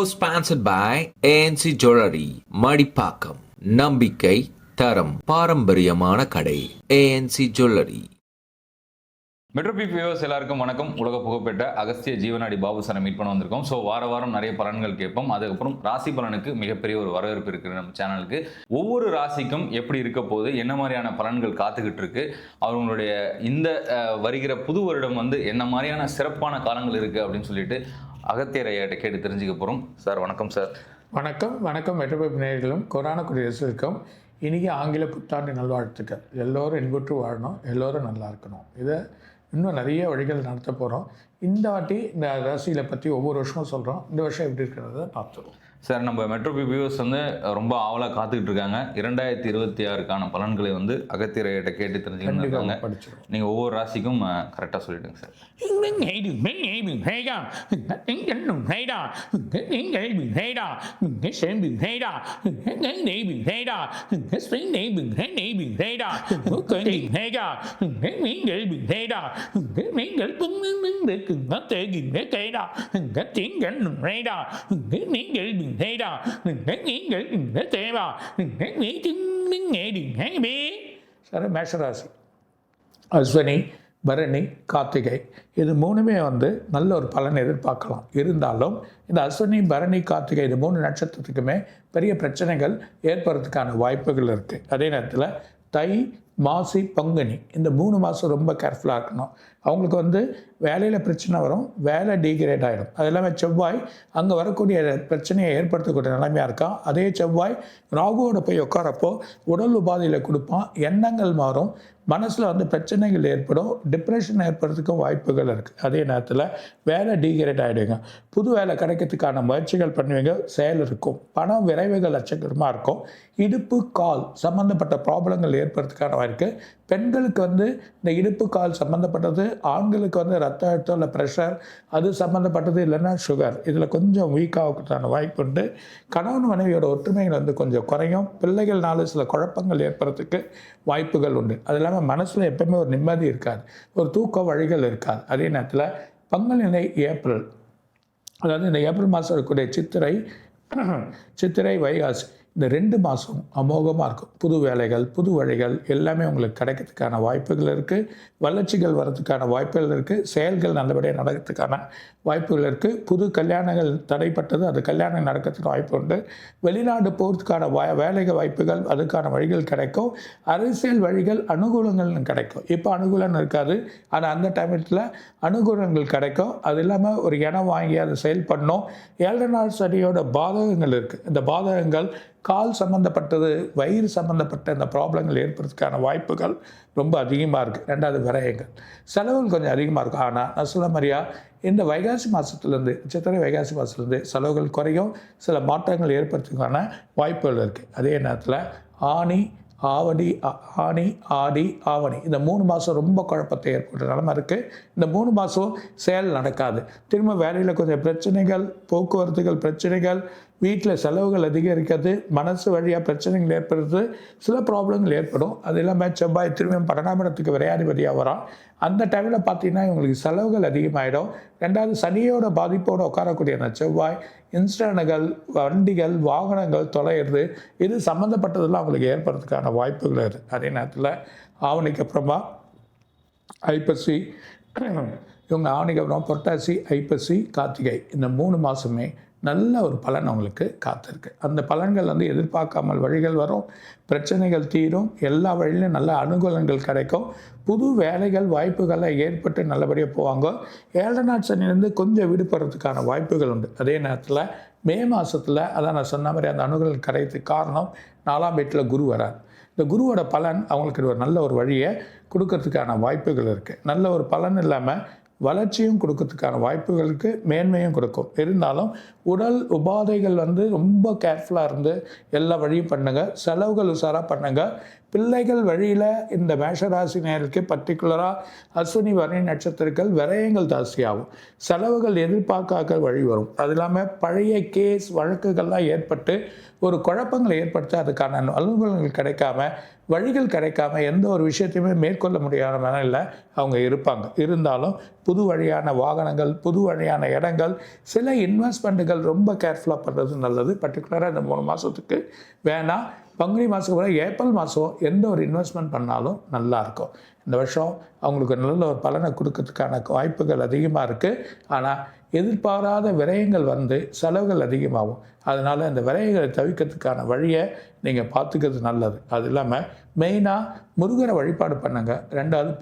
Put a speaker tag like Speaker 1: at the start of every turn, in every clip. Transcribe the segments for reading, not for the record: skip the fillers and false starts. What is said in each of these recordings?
Speaker 1: Co-sponsored by ANC Jewelry, Madipakkam. நம்பிக்கை, தரம், பாரம்பரியமான கடை. ANC Jewelry.
Speaker 2: மெட்ரோபி வியூவர்ஸ் எல்லாருக்கும் வணக்கம். உலக புகழ்பெற்ற அகஸ்திய ஜீவனாடி பாபு சாரை மீட் பண்ண வந்திருக்கோம். ஸோ வாரம் நிறைய பலன்கள் கேட்போம். அதுக்கப்புறம் ராசி பலனுக்கு மிகப்பெரிய ஒரு வரவேற்பு இருக்குது நம்ம சேனலுக்கு. ஒவ்வொரு ராசிக்கும் எப்படி இருக்க போது, என்ன மாதிரியான பலன்கள் காத்துக்கிட்டு இருக்கு, அவங்களுடைய இந்த வருகிற புது வருடம் என்ன மாதிரியான சிறப்பான காலங்கள் இருக்குது அப்படின்னு சொல்லிட்டு அகத்தியர் ஐயாட்ட கேட்டு தெரிஞ்சுக்க போகிறோம். சார் வணக்கம். சார்
Speaker 3: வணக்கம். மெட்ரோபி நேயர்களும் கொரோனா குடியரசுக்கும் இன்றைக்கி ஆங்கில புத்தாண்டு நல்வாழ்த்துக்கள். எல்லோரும் இன்புற்று வாழணும், எல்லோரும் நல்லா இருக்கணும். இதை இன்னும் நிறைய வழிகள் நடத்த போகிறோம். இந்த வாட்டி இந்த ராசியில் பற்றி ஒவ்வொரு வருஷமும் சொல்கிறோம். இந்த வருஷம் எப்படி இருக்கிறத பார்த்துருவோம்.
Speaker 2: சார், நம்ம மெட்ரோபி வியூவர்ஸ் ரொம்ப ஆவலாக காத்துக்கிட்டு இருக்காங்க. 2026க்கான பலன்களை அகத்தியரையிட்ட கேட்டு தெரிஞ்சுக்கிட்டாங்க. நீங்கள் ஒவ்வொரு ராசிக்கும் கரெக்டாக சொல்லிவிடுங்க சார்.
Speaker 3: மேஷராசி, அஸ்வினி, பரணி, கார்த்திகை, இது மூணுமே நல்ல ஒரு பலன் எதிர்பார்க்கலாம். இருந்தாலும் இந்த அஸ்வினி, பரணி, கார்த்திகை இது மூணு நட்சத்திரத்துக்குமே பெரிய பிரச்சனைகள் ஏற்படுறதுக்கான வாய்ப்புகள் இருக்குது. அதே நேரத்தில் தை, மாசி, பங்குனி இந்த 3 மாதம் ரொம்ப கேர்ஃபுல்லாக இருக்கணும். அவங்களுக்கு வேலையில் பிரச்சனை வரும், வேலை டீக்ரேட் ஆகிடும். அது எல்லாமே செவ்வாய் அங்கே வரக்கூடிய பிரச்சனையை ஏற்படுத்தக்கூடிய நிலைமையாக இருக்கான். அதே செவ்வாய் ராகுவோட போய் உட்காரப்போ உடல் உபாதையில் கொடுப்பான், எண்ணங்கள் மாறும், மனசில் பிரச்சனைகள் ஏற்படும், டிப்ரெஷன் ஏற்படுறதுக்கும் வாய்ப்புகள் இருக்குது. அதே நேரத்தில் வேலை டீக்ரேட் ஆகிடுங்க. புது வேலை கிடைக்கிறதுக்கான முயற்சிகள் பண்ணுவீங்க, செயல் இருக்கும். பணம் விரைவுகள் லட்சக்கரமாக இருக்கும். இடுப்பு கால் சம்மந்தப்பட்ட ப்ராப்ளங்கள் ஏற்படுறதுக்கான வாய்ப்பு. பெண்களுக்கு இந்த இடுப்பு கால் சம்மந்தப்பட்டது, ஆண்களுக்கு ரத்த அழுத்தம் இல்லை ப்ரெஷர் அது சம்மந்தப்பட்டது, இல்லைன்னா சுகர், இதில் கொஞ்சம் வீக்காகிறதுக்கான வாய்ப்பு உண்டு. கணவன் மனைவியோட ஒற்றுமைகள் கொஞ்சம் குறையும். பிள்ளைகள்னால சில குழப்பங்கள் ஏற்படுறதுக்கு வாய்ப்புகள் உண்டு. அது இல்லாமல் மனசில் எப்பவுமே ஒரு நிம்மதி இருக்காது, ஒரு தூக்க வழிகள் இருக்காது. அதே நேரத்தில் பங்குனி, ஏப்ரல், அதாவது இந்த ஏப்ரல் மாதம் இருக்கக்கூடிய சித்திரை, வைகாசி இந்த 2 மாதம் அமோகமாக இருக்கும். புது வேலைகள், புது வழிகள் எல்லாமே உங்களுக்கு கிடைக்கிறதுக்கான வாய்ப்புகள் இருக்குது. வளர்ச்சிகள் வர்றதுக்கான வாய்ப்புகள் இருக்குது. செயல்கள் நல்லபடியாக நடக்கிறதுக்கான வாய்ப்புகள் இருக்குது. புது கல்யாணங்கள் தடைப்பட்டது, அது கல்யாணம் நடக்கிறதுக்கு வாய்ப்பு உண்டு. வெளிநாடு போகிறதுக்கான வேலைகள் வாய்ப்புகள், அதுக்கான வழிகள் கிடைக்கும். அரசியல் வழிகள், அனுகூலங்கள் கிடைக்கும். இப்போ அனுகூலம் இருக்காது, ஆனால் அந்த டைமத்தில் அனுகூலங்கள் கிடைக்கும். அது இல்லாமல் ஒரு இனம் வாங்கி அதை செயல்படணும். 7 நாள் சனியோட பாதகங்கள் இருக்குது. இந்த பாதகங்கள் கால் சம்மந்தப்பட்டது, வயிறு சம்மந்தப்பட்ட இந்த ப்ராப்ளங்கள் ஏற்படுறதுக்கான வாய்ப்புகள் ரொம்ப அதிகமாக இருக்குது. 2வது விரயங்கள், செலவுகள் கொஞ்சம் அதிகமாக இருக்கும். ஆனால் நான் சொல்ல மாதிரியா இந்த வைகாசி மாதத்துலேருந்து, சித்திரை வைகாசி மாதத்துலேருந்து செலவுகள் குறையும், சில மாற்றங்கள் ஏற்படுறதுக்கான வாய்ப்புகள் இருக்குது. அதே நேரத்தில் ஆனி, ஆடி, ஆவணி இந்த 3 மாதம் ரொம்ப குழப்பத்தை ஏற்படுற நிலைமை இருக்குது. இந்த 3 மாதம் செயல் நடக்காது. திரும்ப வேலையில் கொஞ்சம் பிரச்சனைகள், போக்குவரத்துகள் பிரச்சனைகள், வீட்டில் செலவுகள் அதிகரிக்கிறது, மனசு வழியாக பிரச்சனைகள் ஏற்படுறது, சில ப்ராப்ளங்கள் ஏற்படும். அது இல்லாமல் செவ்வாய் திரும்பியும் 12ஆம் இடத்துக்கு விரையாதிபதியாக வரான். அந்த டைமில் பார்த்தீங்கன்னா இவங்களுக்கு செலவுகள் அதிகமாகிடும். 2வது சனியோட பாதிப்போடு உட்காரக்கூடிய அந்த செவ்வாய் இன்ஸ்டன்ட்டுகள், வண்டிகள், வாகனங்கள் தொலைகிறது, இது சம்மந்தப்பட்டதெல்லாம் அவங்களுக்கு ஏற்படுறதுக்கான வாய்ப்புகள் இருக்குது. அதே நேரத்தில் ஆவணிக்கு அப்புறமா ஐப்பசி, இவங்க ஆவணிக்கு அப்புறம் புரட்டாசி, ஐப்பசி, கார்த்திகை இந்த 3 மாதமே நல்ல ஒரு பலன் அவங்களுக்கு காத்திருக்கு. அந்த பலன்கள் எதிர்பார்க்காமல் வழிகள் வரும், பிரச்சனைகள் தீரும், எல்லா வழியிலும் நல்ல அனுகூலங்கள் கிடைக்கும். புது வேலைகள், வாய்ப்புகளை ஏற்பட்டு நல்லபடியாக போவாங்க. 7 நாள் சனிலேருந்து கொஞ்சம் விடுபடுறதுக்கான வாய்ப்புகள் உண்டு. அதே நேரத்தில் மே மாதத்தில் அதான் நான் சொன்ன மாதிரி அந்த அனுகூலம் கிடைக்கிறதுக்கு காரணம் 4ஆம் வீட்டில் குரு வராது. இந்த குருவோட பலன் அவங்களுக்கு ஒரு நல்ல ஒரு வழியை கொடுக்கறதுக்கான வாய்ப்புகள் இருக்குது. நல்ல ஒரு பலன் இல்லாமல் வளர்ச்சியும் கொடுக்கறதுக்கான வாய்ப்புகளுக்கு மேன்மையும் கொடுக்கும். இருந்தாலும் உடல் உபாதைகள் ரொம்ப கேர்ஃபுல்லாக இருந்து எல்லா வழியும் பண்ணுங்கள். செலவுகள் உசாராக பண்ணுங்கள். பிள்ளைகள் வழியில் இந்த மேஷராசி நேருக்கு பர்டிகுலராக அஸ்வினி பரணி நட்சத்திரங்கள் விரயங்கள் ஜாஸ்தியாகும், செலவுகள் எதிர்பார்க்காத வழி வரும். அது இல்லாமல் பழைய கேஸ் வழக்குகள்லாம் ஏற்பட்டு ஒரு குழப்பங்களை ஏற்படுத்த அதுக்கான அலுவலகங்கள் கிடைக்காம, வழிகள் கிடைக்காம எந்த ஒரு விஷயத்தையுமே மேற்கொள்ள முடியாத நிலையில் அவங்க இருப்பாங்க. இருந்தாலும் புது வழியான வாகனங்கள், புது வழியான இடங்கள், சில இன்வெஸ்ட்மெண்ட்டுகள் ரொம்ப கேர்ஃபுல்லாக பண்ணுறது நல்லது. பர்டிகுலராக இந்த 3 மாதத்துக்கு வேணாம். பங்குனி மாதத்துக்கு கூட ஏப்ரல் மாதம் எந்த ஒரு இன்வெஸ்ட்மெண்ட் பண்ணாலும் நல்லாயிருக்கும். இந்த வருஷம் அவங்களுக்கு நல்ல ஒரு பலனை கொடுக்கறதுக்கான வாய்ப்புகள் அதிகமாக இருக்குது. ஆனால் எதிர்பாராத விரயங்கள் வந்து செலவுகள் அதிகமாகும். அதனால் இந்த விரயங்களை தவிர்க்கிறதுக்கான வழியை நீங்கள் பார்த்துக்கிறது நல்லது. அது இல்லாமல் மெயினாக முருகரை வழிபாடு பண்ணுங்க. 2வது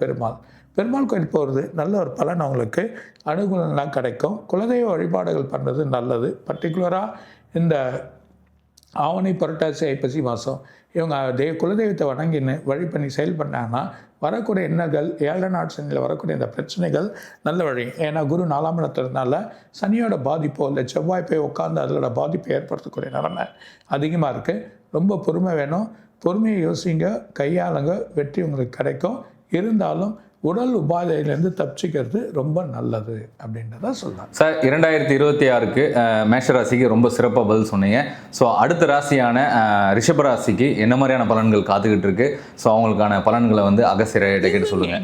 Speaker 3: பெருமாள் கோயில் போகிறது நல்ல ஒரு பலன் அவங்களுக்கு அனுகூலம்லாம் கிடைக்கும். குலதெய்வ வழிபாடுகள் பண்ணுறது நல்லது. பர்டிகுலராக இந்த ஆவணி, புரட்டாசி, ஐப்பசி மாதம் இவங்க குலதெய்வத்தை வணங்கின்னு வழி பண்ணி செயல் பண்ணாங்கன்னா வரக்கூடிய எண்ணங்கள், 7 நாட் சனியில் வரக்கூடிய இந்த பிரச்சனைகள் நல்ல வழி. ஏன்னா குரு 4ஆம் இடத்துறதுனால சனியோட பாதிப்போ இல்லை செவ்வாய் போய் உட்காந்து அதோட பாதிப்பை ஏற்படுத்தக்கூடிய நிலைமை அதிகமாக இருக்குது. ரொம்ப பொறுமை வேணும். பொறுமையை யோசிங்க, கையாளுங்க, வெற்றி உங்களுக்கு கிடைக்கும். இருந்தாலும் உடல் உபாதையிலேருந்து தப்பிச்சிக்கிறது ரொம்ப நல்லது அப்படின்றத சொல்லலாம்.
Speaker 2: சார், 2026க்கு மேஷராசிக்கு ரொம்ப சிறப்பாக பதில் சொன்னீங்க. ஸோ அடுத்த ராசியான ரிஷபராசிக்கு என்ன மாதிரியான பலன்கள் காத்துக்கிட்டு இருக்கு? ஸோ அவங்களுக்கான பலன்களை வந்து அகஸ்தியர்கிட்ட கேட்டு சொல்லுங்க.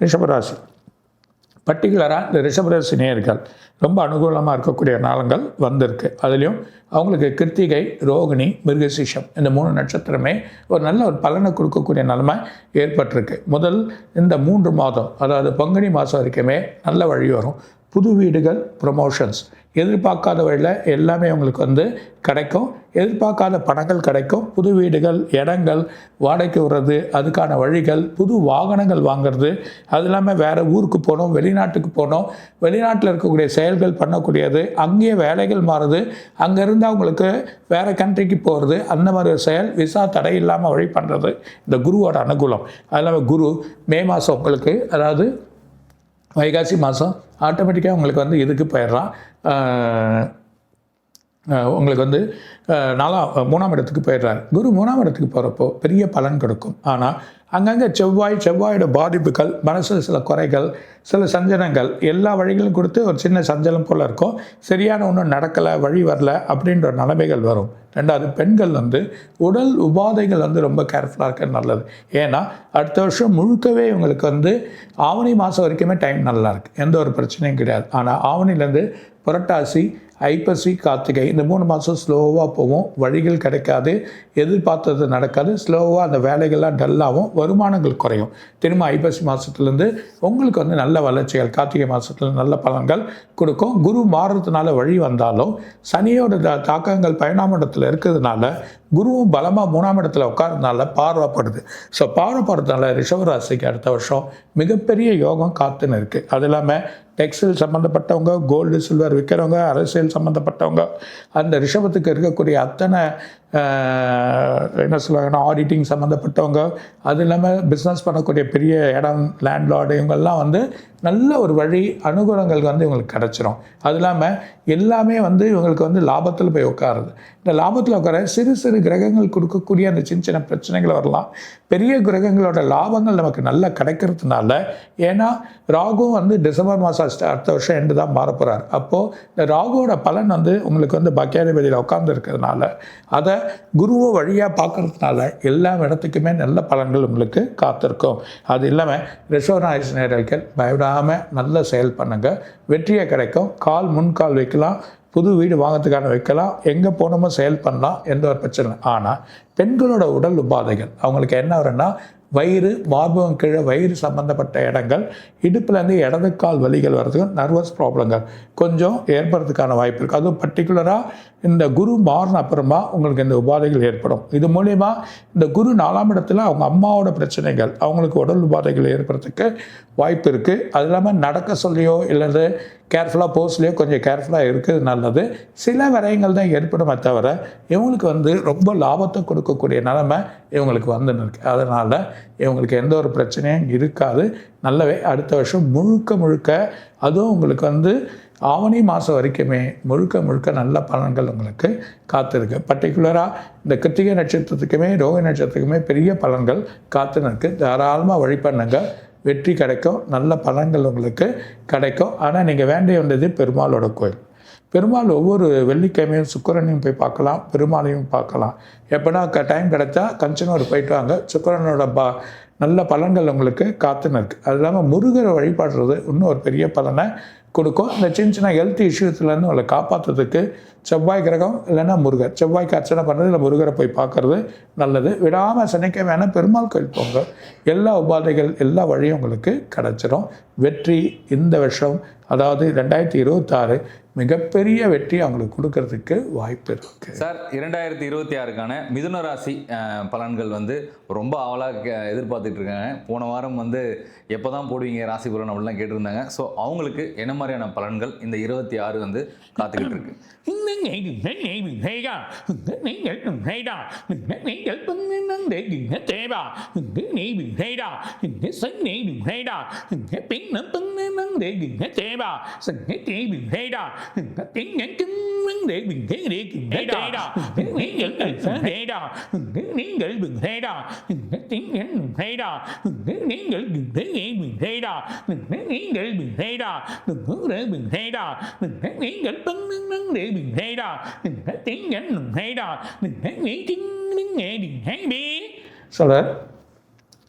Speaker 3: ரிஷபராசி பர்டிகுலராக இந்த ரிஷபராசி நேயர்கள் ரொம்ப அனுகூலமாக இருக்கக்கூடிய நாளங்கள் வந்திருக்கு. அதுலேயும் அவங்களுக்கு கிருத்திகை, ரோகிணி, மிருகசீஷம் இந்த 3 நட்சத்திரமே ஒரு நல்ல ஒரு பலனை கொடுக்கக்கூடிய நிலைமை ஏற்பட்டிருக்கு. முதல் இந்த 3 மாதம், அதாவது பங்குனி மாதம் வரைக்குமே நல்ல வழி வரும். புது வீடுகள், ப்ரொமோஷன்ஸ், எதிர்பார்க்காத வழியில் எல்லாமே உங்களுக்கு வந்து கிடைக்கும். எதிர்பார்க்காத பணங்கள் கிடைக்கும். புது வீடுகள், இடங்கள் வாடகைக்கு விடுறது, அதுக்கான வழிகள், புது வாகனங்கள் வாங்கிறது, அது இல்லாமல் வேறு ஊருக்கு போகணும், வெளிநாட்டுக்கு போகணும், வெளிநாட்டில் இருக்கக்கூடிய செயல்கள் பண்ணக்கூடியது, அங்கேயே வேலைகள் மாறுது, அங்கேருந்து அவங்களுக்கு வேறு கண்ட்ரிக்கு போகிறது, அந்த மாதிரி ஒரு செயல், விசா தடை இல்லாமல் வழி பண்ணுறது இந்த குருவோட அனுகூலம். அது இல்லாமல் குரு மே மாதம் உங்களுக்கு, அதாவது வைகாசி மாதம் ஆட்டோமேட்டிக்காக உங்களுக்கு வந்து இதுக்கு போயிடுறான். உங்களுக்கு வந்து 3ஆம் இடத்துக்கு போயிடுறாரு. குரு 3ஆம் இடத்துக்கு போகிறப்போ பெரிய பலன் கொடுக்கும். ஆனால் அங்கங்கே செவ்வாயோட பாதிப்புகள், மனசில் சில குறைகள், சில சஞ்சலங்கள், எல்லா வழிகளும் கொடுத்து ஒரு சின்ன சஞ்சலம் போல் இருக்கும். சரியான ஒன்றும் நடக்கலை, வழி வரல அப்படின்ற நிலைமைகள் வரும். 2வது பெண்கள் வந்து உடல் உபாதைகள் வந்து ரொம்ப கேர்ஃபுல்லாக இருக்க நல்லது. ஏன்னா அடுத்த வருஷம் முழுக்கவே இவங்களுக்கு வந்து ஆவணி மாதம் வரைக்குமே டைம் நல்லா இருக்குது, எந்த ஒரு பிரச்சனையும் கிடையாது. ஆனால் ஆவணிலேருந்து புரட்டாசி, ஐப்பசி, கார்த்திகை இந்த 3 மாதம் ஸ்லோவாக போகும். வழிகள் கிடைக்காது, எதிர்பார்த்தது நடக்காது, ஸ்லோவாக அந்த வேலைகள்லாம் டல்லாகும், வருமானங்கள் குறையும். திரும்ப ஐப்பசி மாதத்துலேருந்து உங்களுக்கு வந்து நல்ல வளர்ச்சிகள், கார்த்திகை மாதத்தில் நல்ல பலன்கள் கொடுக்கும். குரு மாறுறதுனால வழி வந்தாலும் சனியோட தாக்கங்கள் 12ஆம் இடத்துல இருக்கிறதுனால குருவும் பலமாக 3ஆம் இடத்துல உட்கார்றதுனால பார்வைப்படுது. ஸோ பார்வைப்படுறதுனால ரிஷபராசிக்கு அடுத்த வருஷம் மிகப்பெரிய யோகம் காத்துன்னு இருக்குது. அது இல்லாமல் டெக்ஸ்டைல் சம்மந்தப்பட்டவங்க, கோல்டு சில்வர் விற்கிறவங்க, அரசியல் சம்மந்தப்பட்டவங்க, அந்த ரிஷபத்துக்கு இருக்கக்கூடிய அத்தனை என்ன சொல்லுவாங்கன்னா ஆடிட்டிங் சம்மந்தப்பட்டவங்க, அது இல்லாமல் பிஸ்னஸ் பண்ணக்கூடிய பெரிய இடம், லேண்ட்லார்டு, இவங்கெல்லாம் வந்து நல்ல ஒரு வழி அனுகூலங்கள் வந்து இவங்களுக்கு கிடச்சிரும். அது இல்லாமல் எல்லாமே வந்து இவங்களுக்கு வந்து லாபத்தில் போய் உட்காருது. இந்த லாபத்தில் உட்கார சிறு சிறு கிரகங்கள் கொடுக்கக்கூடிய அந்த சின்ன சின்ன பிரச்சனைகள் வரலாம். பெரிய கிரகங்களோட லாபங்கள் நமக்கு நல்லா கிடைக்கிறதுனால, ஏன்னா ராகு வந்து டிசம்பர் மாதம் அடுத்த வருஷம் எண்டு தான் மாற போகிறார். அப்போது இந்த ராகுவோட பலன் வந்து உங்களுக்கு வந்து பாக்கியாதிபதியில் உட்கார்ந்து இருக்கிறதுனால, அதை குருவை வழியாக பார்க்கறதுனால எல்லா இடத்துக்குமே நல்ல பலன்கள் உங்களுக்கு காத்திருக்கும். அது இல்லாமல் ரிஷபராசி நேயர்கள் பயப்படாமல் நல்ல செயல் பண்ணுங்கள், வெற்றியை கிடைக்கும். முன்கால் வைக்கலாம், புது வீடு வாங்கிறதுக்கான வைக்கலாம், எங்கே போனோமோ செயல் பண்ணலாம், எந்த ஒரு பிரச்சனை. ஆனால் பெண்களோட உடல் உபாதைகள் அவங்களுக்கு என்ன வரும்னா வயிறு, மார்பகம் கீழே வயிறு சம்மந்தப்பட்ட இடங்கள், இடுப்புலேருந்து இடது கால் வலிகள் வர்றதுக்கு, நர்வஸ் ப்ராப்ளங்கள் கொஞ்சம் ஏற்படுறதுக்கான வாய்ப்பு இருக்குது. அதுவும் பர்டிகுலராக இந்த குரு மாறின அப்புறமா உங்களுக்கு இந்த உபாதைகள் ஏற்படும். இது மூலிமா இந்த குரு 4ஆம் இடத்துல அவங்க அம்மாவோட பிரச்சனைகள், அவங்களுக்கு உடல் உபாதைகள் ஏற்படுறதுக்கு வாய்ப்பு இருக்குது. அது இல்லாமல் நடக்க சொல்லியோ இல்லது கேர்ஃபுல்லாக போஸ்ட்லேயே கொஞ்சம் கேர்ஃபுல்லாக இருக்கிறது நல்லது. சில விரயங்கள் தான் ஏற்படுமே தவிர இவங்களுக்கு வந்து ரொம்ப லாபத்தை கொடுக்கக்கூடிய நிலைமை இவங்களுக்கு வந்துன்னு இருக்கு. அதனால் இவங்களுக்கு எந்த ஒரு பிரச்சனையும் இருக்காது. நல்லவே அடுத்த வருஷம் முழுக்க அதுவும் உங்களுக்கு வந்து ஆவணி மாதம் வரைக்குமே முழுக்க நல்ல பலன்கள் உங்களுக்கு காத்திருக்கு. பர்டிகுலராக இந்த கிருத்திகை நட்சத்திரத்துக்குமே ரோஹிணி நட்சத்திரத்துக்குமே பெரிய பலன்கள் காத்துன்னு இருக்குது. தாராளமாக வழிபண்ணுங்க, வெற்றி கிடைக்கும், நல்ல பலன்கள் உங்களுக்கு கிடைக்கும். ஆனால் நீங்கள் வேண்டிய வேண்டியது பெருமாளோட கோயில். பெருமாள் ஒவ்வொரு வெள்ளிக்கிழமையும் சுக்கிரனையும் போய் பார்க்கலாம், பெருமாளையும் பார்க்கலாம். எப்போனா டைம் கிடைச்சா கஞ்சனூர் போயிட்டு வாங்க. சுக்கிரனோட நல்ல பலன்கள் உங்களுக்கு காத்துன்னு இருக்குது. அது இல்லாமல் முருகரை வழிபாடுறது இன்னும் ஒரு பெரிய பலனை கொடுக்கும். இந்த சின்ன ஹெல்த் இஷ்யூஸ்லேருந்து உங்களை காப்பாற்றுறதுக்கு செவ்வாய் கிரகம் இல்லைன்னா முருகர், செவ்வாய்க்கு அர்ச்சனை பண்ணுறது இல்லை முருகரை போய் பார்க்குறது நல்லது. விடாமல் சனிக்கிழமை பெருமாள் கோயில் போங்க. எல்லா உபாதைகள் எல்லா வழியும் உங்களுக்கு கிடச்சிரும். வெற்றி இந்த வருஷம் அதாவது 2026 மிகப்பெரிய வெற்றி அவங்களுக்கு கொடுக்கறதுக்கு வாய்ப்பு இருக்குது.
Speaker 2: சார் 2026க்கான மிதுன ராசி பலன்கள் வந்து ரொம்ப ஆவலாக எதிர்பார்த்துட்டு இருக்காங்க. போன வாரம் வந்து எப்போ தான் போடுவீங்க ராசி பலன் அப்படிலாம் கேட்டிருந்தாங்க. ஸோ அவங்களுக்கு என்ன மாதிரியான பலன்கள் இந்த 26 வந்து காத்துக்கிட்டு இருக்கு?
Speaker 3: சொல்ல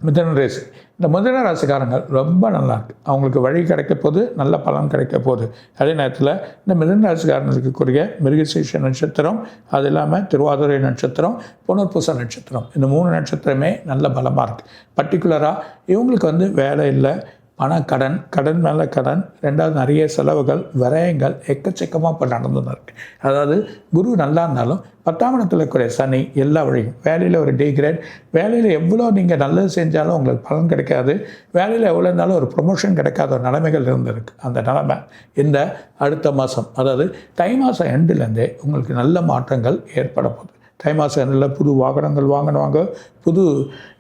Speaker 3: மிதுன ராசி, இந்த மிதுன ராசிக்காரங்கள் ரொம்ப நல்லா இருக்கு. அவங்களுக்கு வழி கிடைக்க போது, நல்ல பலன் கிடைக்க போகுது. அதே நேரத்தில் இந்த மிதுன ராசிக்காரர்களுக்குரிய மிருகசீர்ஷ நட்சத்திரம், அது இல்லாமல் திருவாதிரை நட்சத்திரம், புனர்பூச நட்சத்திரம், இந்த 3 நட்சத்திரமே நல்ல பலமாக இருக்குது. பர்டிகுலராக இவங்களுக்கு வந்து வேலை இல்லை, பணக்கடன், கடன் மேலே கடன், ரெண்டாவது நிறைய செலவுகள், விரயங்கள் எக்கச்சக்கமாக இப்போ நடந்துன்னு இருக்குது. அதாவது குரு நல்லா இருந்தாலும் 10ஆம் இடத்துல இருக்கிற சனி எல்லா வழியும், வேலையில் ஒரு டிகிரேட், வேலையில் எவ்வளோ நீங்கள் நல்லது செஞ்சாலும் உங்களுக்கு பலன் கிடைக்காது, வேலையில் எவ்வளோ இருந்தாலும் ஒரு ப்ரொமோஷன் கிடைக்காத ஒரு நிலைமைகள் இருந்திருக்கு. அந்த நிலைமை இந்த அடுத்த மாதம் அதாவது தை மாதம் எண்டுலேருந்தே உங்களுக்கு நல்ல மாற்றங்கள் ஏற்பட போகுது. தை மாதம் எண்டில் புது வாகனங்கள் வாங்கினவங்க, புது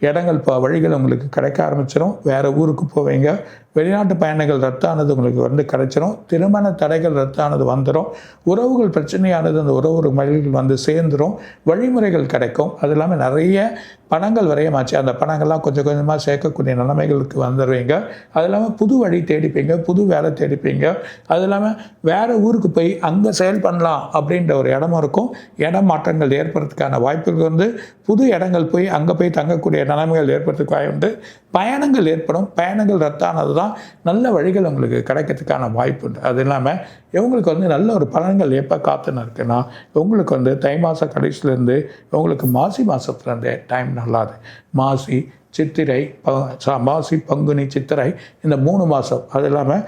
Speaker 3: இடங்கள் வழிகள் உங்களுக்கு கிடைக்க ஆரம்பிச்சிடும். வேறு ஊருக்கு போவீங்க. வெளிநாட்டு பயணங்கள் ரத்தானது உங்களுக்கு வந்து கிடைச்சிரும். திருமண தடைகள் ரத்தானது வந்துடும். உறவுகள் பிரச்சனையானது அந்த உறவு மொழிகள் வந்து சேர்ந்துடும். வழிமுறைகள் கிடைக்கும். அது இல்லாமல் நிறைய பணங்கள் வரையமாச்சு. அந்த பணங்கள்லாம் கொஞ்சம் கொஞ்சமாக சேர்க்கக்கூடிய நிலைமைகளுக்கு வந்துடுவீங்க. அது இல்லாமல் புது வழி தேடிப்பீங்க, புது வேலை தேடிப்பீங்க. அது இல்லாமல் வேறு ஊருக்கு போய் அங்கே செயல் பண்ணலாம் அப்படின்ற ஒரு இடமும் இருக்கும். இடம் மாற்றங்கள் ஏற்படுறதுக்கான வாய்ப்புகள் வந்து புது இடங்கள் போய் அங்கே போய் தங்கக்கூடிய நிலைமைகள் ஏற்படுறதுக்கு வாய்ப்பு. பயணங்கள் ஏற்படும். பயணங்கள் ரத்தானது தான் நல்ல வழிகள் உங்களுக்கு கிடைக்கிறதுக்கான வாய்ப்பு உண்டு. அது இல்லாமல் இவங்களுக்கு வந்து நல்ல ஒரு பலன்கள் எப்போ காத்துன்னு இருக்குன்னா, உங்களுக்கு வந்து தை மாத கடைசியிலேருந்து உங்களுக்கு மாசி மாதத்துலேருந்தே டைம் நல்லாது. மாசி, சித்திரை, மாசி, பங்குனி, சித்திரை, இந்த 3 மாதம், அது இல்லாமல்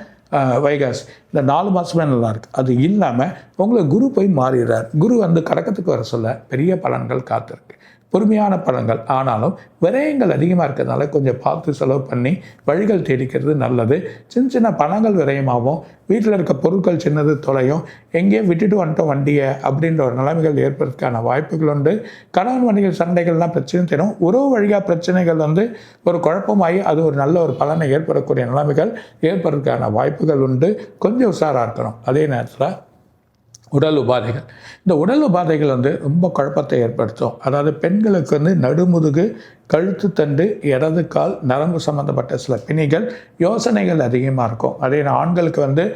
Speaker 3: வைகாசி, இந்த 4 மாதமே நல்லாயிருக்கு. அது இல்லாமல் உங்களுக்கு குரு போய் மாறிடுறார். குரு வந்து கடக்கத்துக்கு வர சொல்ல பெரிய பலன்கள் காத்திருக்கு. பொறுமையான பலன்கள், ஆனாலும் விரயங்கள் அதிகமாக இருக்கிறதுனால கொஞ்சம் பார்த்து செலவு பண்ணி வழிகள் தேடிக்கிறது நல்லது. சின்ன பணங்கள் விரயமாகவும், வீட்டில் இருக்க பொருட்கள் சின்னது தொலையும், எங்கேயோ விட்டுட்டு வந்துட்டோம் வண்டியை அப்படின்ற ஒரு நிலைமைகள் ஏற்படுறதுக்கான வாய்ப்புகள் உண்டு. கணவன் மனைவி சண்டைகள்லாம் பிரச்சனை தரும். உறவு வழியாக பிரச்சனைகள் வந்து ஒரு குழப்பமாகி அது ஒரு நல்ல ஒரு பலனை ஏற்படக்கூடிய நிலைமைகள் ஏற்படுறதுக்கான வாய்ப்புகள் உண்டு. கொஞ்சம் உஷாராக இருக்கணும். அதே நேரத்தில் உடல் உபாதைகள், இந்த உடல் உபாதைகள் வந்து ரொம்ப குழப்பத்தை ஏற்படுத்தும். அதாவது பெண்களுக்கு வந்து நடுமுதுகு, கழுத்து தண்டு, இடது கால் நரம்பு சம்மந்தப்பட்ட சில பிணிகள், யோசனைகள் அதிகமாக இருக்கும். அதே ஆண்களுக்கு வந்து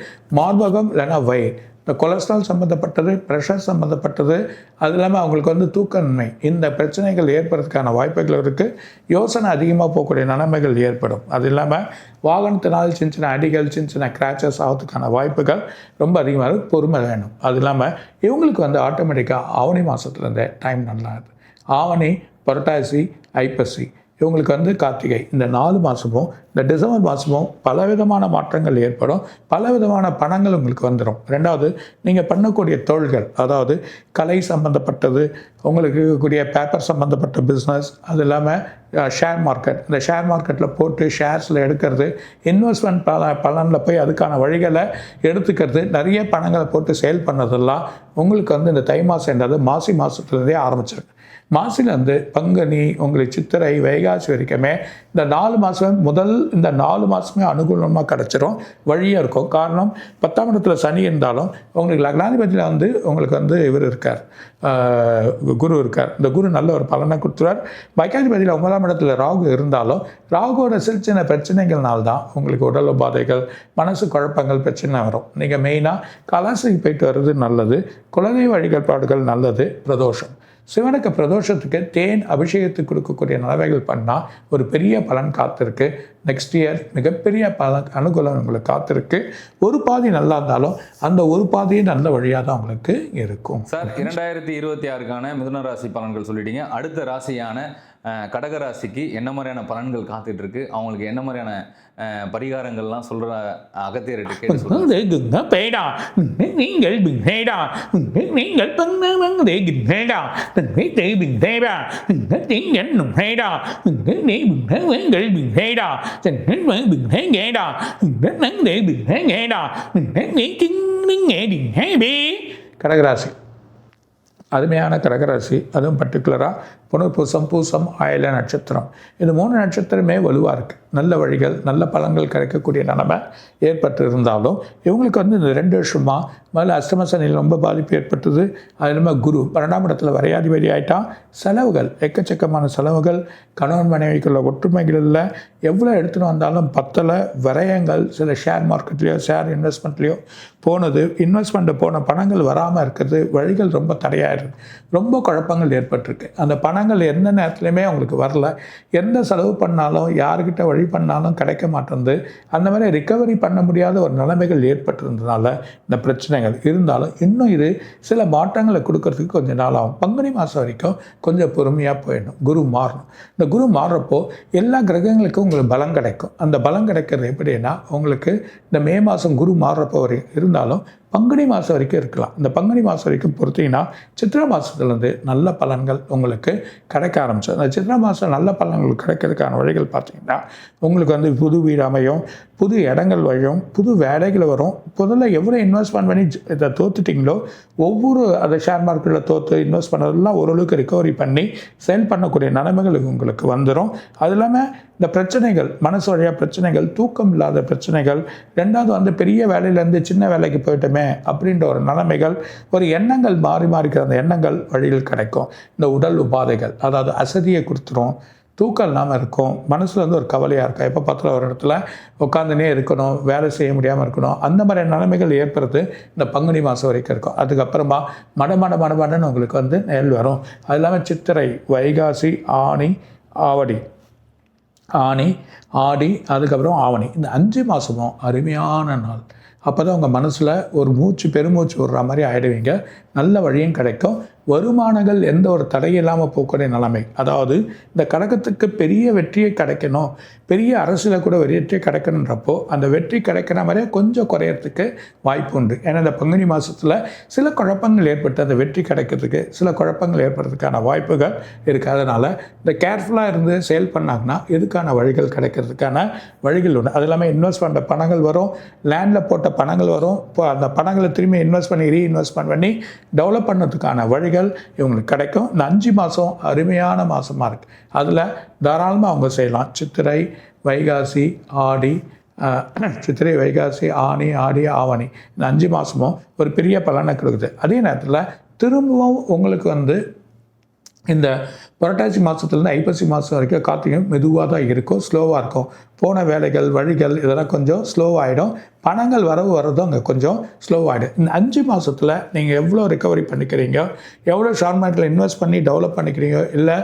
Speaker 3: மார்பகம் இல்லைன்னா வயிறு, இந்த கொலஸ்ட்ரால் சம்மந்தப்பட்டது, ப்ரெஷர் சம்மந்தப்பட்டது, அது இல்லாமல் அவங்களுக்கு வந்து தூக்கமின்மை, இந்த பிரச்சனைகள் ஏற்படுறதுக்கான வாய்ப்புகள் இருக்குது. யோசனை அதிகமாக போகக்கூடிய நிலைமைகள் ஏற்படும். அது இல்லாமல் வாகனத்தினால் சின்ன அடிகள், சின்ன கிராச்சஸ் ஆகிறதுக்கான வாய்ப்புகள் ரொம்ப அதிகமாக இருக்குது. பொறுமை வேணும். அது இல்லாமல் இவங்களுக்கு வந்து ஆட்டோமேட்டிக்காக ஆவணி மாதத்துலேருந்தே டைம் நல்லா இருக்குது. ஆவணி, புரட்டாசி, ஐப்பசி இவங்களுக்கு வந்து கார்த்திகை இந்த 4 மாதமும் இந்த டிசம்பர் மாதமும் பலவிதமான மாற்றங்கள் ஏற்படும், பலவிதமான பணங்கள் உங்களுக்கு வந்துடும். ரெண்டாவது, நீங்கள் பண்ணக்கூடிய தொழில்கள், அதாவது கலை சம்மந்தப்பட்டது, உங்களுக்கு இருக்கக்கூடிய பேப்பர் சம்மந்தப்பட்ட பிஸ்னஸ், அது இல்லாமல் ஷேர் மார்க்கெட், இந்த ஷேர் மார்க்கெட்டில் போட்டு ஷேர்ஸில் எடுக்கிறது, இன்வெஸ்ட்மெண்ட் பலனில் போய் அதுக்கான வழிகளை எடுத்துக்கிறது, நிறைய பணங்களை போட்டு சேல் பண்ணதெல்லாம் உங்களுக்கு வந்து இந்த தை மாதம்ன்றது மாசி மாதத்துலேருந்தே ஆரம்பிச்சிருக்கு. மாசிலேருந்து பங்குனி, உங்களுக்கு சித்திரை, வைகாசி வரைக்குமே இந்த 4 மாதம் இந்த 4 மாதமே அனுகூலமாக கிடச்சிரும், வழியாக இருக்கும். காரணம் 10ஆம் இடத்துல சனி இருந்தாலும் உங்களுக்கு லக்னாதிபதியில் வந்து உங்களுக்கு வந்து இவர் இருக்கார், குரு இருக்கார். இந்த குரு நல்ல ஒரு பலனை கொடுத்துருவார். வைகாதிபதியில் 9ஆம் இடத்துல ராகு இருந்தாலும் ராகுவோட சின்ன பிரச்சனைகள்னால்தான் உங்களுக்கு உடல் உபாதைகள், மனசு குழப்பங்கள், பிரச்சனை வரும். நீங்கள் மெயினாக கலாசிக்கு போயிட்டு வர்றது நல்லது, குலதெய்வ வழிபாடுகள் நல்லது. பிரதோஷம், சிவனுக்கு பிரதோஷத்துக்கு தேன் அபிஷேகத்துக்கு கொடுக்கக்கூடிய நிலவைகள் பண்ணால் ஒரு பெரிய பலன் காத்திருக்கு. நெக்ஸ்ட் இயர் மிகப்பெரிய பலன் அனுகூலம் உங்களுக்கு காத்திருக்கு. ஒரு பாதி நல்லா இருந்தாலும் அந்த ஒரு பாதியும் நல்ல வழியாக தான் உங்களுக்கு இருக்கும்.
Speaker 2: சார், 2026க்கான மிதுன ராசி பலன்கள் சொல்லிட்டீங்க. அடுத்த ராசியான கடக ராசிக்கு என்ன மாதிரியான பலன்கள் காத்துட்டு இருக்கு, அவங்களுக்கு என்ன மாதிரியான பரிகாரங்கள்லாம் சொல்ற அகத்தியர்கிட்ட கேட்டு
Speaker 3: கடகராசி அருமையான கடகராசி. அதுவும் பர்டிகுலராக புனர்பூசம், பூசம், ஆயில நட்சத்திரம், இது 3 நட்சத்திரமே வலுவாக இருக்குது. நல்ல வழிகள், நல்ல பலன்கள் கிடைக்கக்கூடிய நிலைமை ஏற்பட்டு இருந்தாலும் இவங்களுக்கு வந்து இந்த 2 வருஷமாக முதல்ல அஷ்டம சனியில் ரொம்ப பாதிப்பு ஏற்பட்டது. அது இல்லாமல் குரு 12ஆம் இடத்துல வரையாதிபதி ஆகிட்டான். செலவுகள், எக்கச்சக்கமான செலவுகள், கணவன் மனைவிக்குள்ள ஒற்றுமைகள் இல்லை, எவ்வளோ எடுத்துகிட்டு வந்தாலும் பத்தலை. விரயங்கள், சில ஷேர் மார்க்கெட்லேயோ ஷேர் இன்வெஸ்ட்மெண்ட்லேயோ போனது, இன்வெஸ்ட்மெண்ட்டு போன பணங்கள் வராமல் இருக்கிறது, வழிகள் ரொம்ப தடையாயிருக்கு, ரொம்ப குழப்பங்கள் ஏற்பட்டிருக்கு. அந்த பணங்கள் எந்த நேரத்துலையுமே அவங்களுக்கு வரல. எந்த செலவு பண்ணாலும் யாருக்கிட்ட வழி பண்ணாலும் கிடைக்க மாட்டேங்குது. அந்த மாதிரி ரிகவரி பண்ண முடியாத ஒரு நிலைமைகள் ஏற்பட்டிருந்ததுனால இந்த பிரச்சனைகள் இருந்தாலும் இன்னும் இது சில மாற்றங்களை கொடுக்கறதுக்கு கொஞ்சம் நாள் ஆகும். பங்குனி மாதம் வரைக்கும் கொஞ்சம் பொறுமையாக போயிடணும். குரு மாறணும். இந்த குரு மாறுறப்போ எல்லா கிரகங்களுக்கும் உங்களுக்கு பலம் கிடைக்கும். அந்த பலம் கிடைக்கிறது எப்படின்னா, உங்களுக்கு இந்த மே மாதம் குரு மாறுறப்போ வரைக்கும் இருந்தாலும் பங்குனி மாதம் வரைக்கும் இருக்கலாம். இந்த பங்குனி மாதம் வரைக்கும் பொறுத்தீங்கன்னா சித்திரை மாதத்துலேருந்து நல்ல பலன்கள் உங்களுக்கு கிடைக்க ஆரம்பிச்சு. அந்த சித்திரை மாதம் நல்ல பலன்கள் கிடைக்கிறதுக்கான வழிகள் பார்த்தீங்கன்னா, உங்களுக்கு வந்து புது வீடு அமையும், புது இடங்கள் வழியும், புது வேலைகள் வரும். முதல்ல எவ்வளோ இன்வெஸ்ட்மெண்ட் பண்ணி இதை தோத்துட்டிங்களோ, ஒவ்வொரு அதை ஷேர் மார்க்கெட்டில் தோற்று இன்வெஸ்ட் பண்ணதெல்லாம் ஓரளவுக்கு ரிகவரி பண்ணி சேல் பண்ணக்கூடிய நிலைமைகள் உங்களுக்கு வந்துடும். அது இல்லாமல் இந்த பிரச்சனைகள், மனசு வழியாக பிரச்சனைகள், தூக்கம் இல்லாத பிரச்சனைகள், ரெண்டாவது வந்து பெரிய வேலையிலேருந்து சின்ன வேலைக்கு போயிட்டோமே அப்படின்ற ஒரு நிலைமைகள், ஒரு எண்ணங்கள் மாறி இருக்கிற அந்த எண்ணங்கள் வழியில் கிடைக்கும். இந்த உடல் உபாதைகள், அதாவது அசதியை கொடுத்துரும், தூக்கம் இல்லாமல் இருக்கும், மனசில் வந்து ஒரு கவலையாக இருக்கும், எப்போ பார்த்தாலும் ஒரு இடத்துல உட்காந்துனே இருக்கணும், வேலை செய்ய முடியாமல் இருக்கணும், அந்த மாதிரி நிலைமைகள் ஏற்படுறது இந்த பங்குனி மாதம் வரைக்கும் இருக்கும். அதுக்கப்புறமா மடமடன்னு உங்களுக்கு வந்து நெல் வரும். அது இல்லாமல் சித்திரை, வைகாசி, ஆனி, ஆடி, அதுக்கப்புறம் ஆவணி, இந்த 5 மாதமும் அருமையான நாள். அப்போ தான் உங்கள் மனசில் ஒரு பெருமூச்சு விடுற மாதிரி ஆகிடுவீங்க. நல்ல வழியும் கிடைக்கும். வருமானங்கள் எந்த ஒரு தடையும் இல்லாமல் போகக்கூடிய நிலைமை. அதாவது இந்த கடகத்துக்கு பெரிய வெற்றியை கிடைக்கணும், பெரிய அரசியல கூட வெற்றியை கிடைக்கணுன்றப்போ அந்த வெற்றி கிடைக்கிற மாதிரியே கொஞ்சம் குறையறதுக்கு வாய்ப்பு உண்டு. ஏன்னா இந்த பங்குனி மாதத்தில் சில குழப்பங்கள் ஏற்பட்டு அந்த வெற்றி கிடைக்கிறதுக்கு சில குழப்பங்கள் ஏற்படுறதுக்கான வாய்ப்புகள் இருக்குது. அதனால் இந்த கேர்ஃபுல்லாக இருந்து செயல் பண்ணாங்கன்னா இதுக்கான வழிகள் கிடைக்கிறதுக்கான வழிகள் உண்டு. அது இல்லாமல் இன்வெஸ்ட் பண்ணுற பணங்கள் வரும், லேண்டில் போட்ட பணங்கள் வரும். இப்போ அந்த பணங்களை திரும்பி இன்வெஸ்ட் பண்ணி ரீஇன்வெஸ்ட்மெண்ட் பண்ணி டெவலப் பண்ணதுக்கான வழிகள் இவங்களுக்கு கிடைக்கும். இந்த 5 மாதம் அருமையான மாதமாக இருக்குது. அதில் தாராளமாக அவங்க செய்யலாம். சித்திரை, வைகாசி, ஆனி, ஆடி, ஆவணி, இந்த 5 மாதமும் ஒரு பெரிய பலனை கொடுக்குது. அதே நேரத்தில் திரும்பவும் உங்களுக்கு வந்து இந்த புரட்டாசி மாதத்துலேருந்து ஐப்பசி மாதம் வரைக்கும் கார்த்திகை மெதுவாக தான் இருக்கும், ஸ்லோவாக இருக்கும். போன வேலைகள், வழிகள் இதெல்லாம் கொஞ்சம் ஸ்லோவாகிடும். பணங்கள் வரதும் அங்கே கொஞ்சம் ஸ்லோவாகிடும். இந்த 5 மாதத்தில் நீங்கள் எவ்வளோ ரிகவரி பண்ணிக்கிறீங்க, எவ்வளோ ஷேர் மார்க்கெட்டில் இன்வெஸ்ட் பண்ணி டெவலப் பண்ணிக்கிறீங்க, இல்லை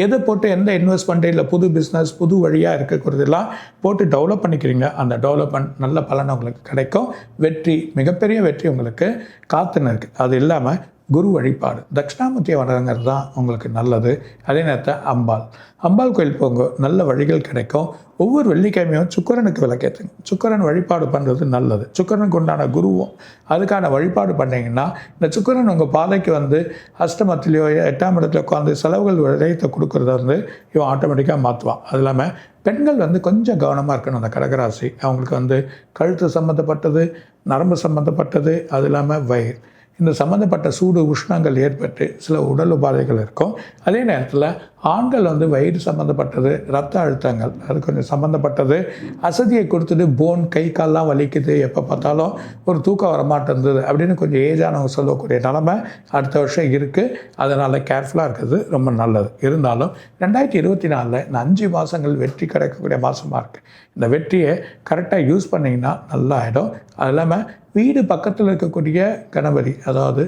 Speaker 3: எதை போட்டு எந்த இன்வெஸ்ட்மெண்ட்டு, இல்லை புது பிஸ்னஸ், புது வழியாக இருக்கிறதெல்லாம் போட்டு டெவலப் பண்ணிக்கிறீங்க, அந்த டெவலப்மெண்ட் நல்ல பலன் உங்களுக்கு கிடைக்கும். வெற்றி, மிகப்பெரிய வெற்றி உங்களுக்கு காத்துன்னு இருக்குது. அது இல்லாமல் குரு வழிபாடு தட்சிணாமூர்த்தியை வணங்குறது தான் உங்களுக்கு நல்லது. அதே நேரத்தில் அம்பாள் கோயில் போங்க, நல்ல வழிகள் கிடைக்கும். ஒவ்வொரு வெள்ளிக்கிழமையும் சுக்கிரனுக்கு விளக்கேற்றுங்க. சுக்கிரன் வழிபாடு பண்ணுறது நல்லது. சுக்கிரனுக்கு உண்டான குருவும் அதுக்கான வழிபாடு பண்ணிங்கன்னா இந்த சுக்கிரன் உங்கள் பாதைக்கு வந்து அஷ்டமத்திலையோ 8ஆம் இடத்துல உட்காந்து செலவுகள் விடயத்தை கொடுக்குறத வந்து இவன் ஆட்டோமேட்டிக்காக மாற்றுவான். அது இல்லாமல் பெண்கள் வந்து கொஞ்சம் கவனமாக இருக்கணும். அந்த கடகராசி அவங்களுக்கு வந்து கழுத்து சம்மந்தப்பட்டது, நரம்பு சம்மந்தப்பட்டது, அது இல்லாமல் வயிறு, இந்த சம்மந்தப்பட்ட சூடு உஷ்ணங்கள் ஏற்பட்டு சில உடல் உபாதைகள் இருக்கும். அதே நேரத்தில் ஆண்கள் வந்து வயிறு சம்மந்தப்பட்டது, ரத்த அழுத்தங்கள் அது கொஞ்சம் சம்மந்தப்பட்டது, அசதியை கொடுத்துட்டு போன் கை கால்லாம் வலிக்குது, எப்போ பார்த்தாலும் ஒரு தூக்கம் வரமாட்டேங்குது அப்படின்னு கொஞ்சம் ஏஜானவங்க சொல்லக்கூடிய நிலமை அடுத்த வருஷம் இருக்குது. அதனால் கேர்ஃபுல்லாக இருக்கிறது ரொம்ப நல்லது. இருந்தாலும் 2024 இந்த 5 மாதங்கள் வெற்றி கிடைக்கக்கூடிய மாதமாக இருக்குது. இந்த வெற்றியை கரெக்டாக யூஸ் பண்ணிங்கன்னா நல்லா ஆகிடும். அது இல்லாமல் வீடு பக்கத்தில் இருக்கக்கூடிய கணபதி, அதாவது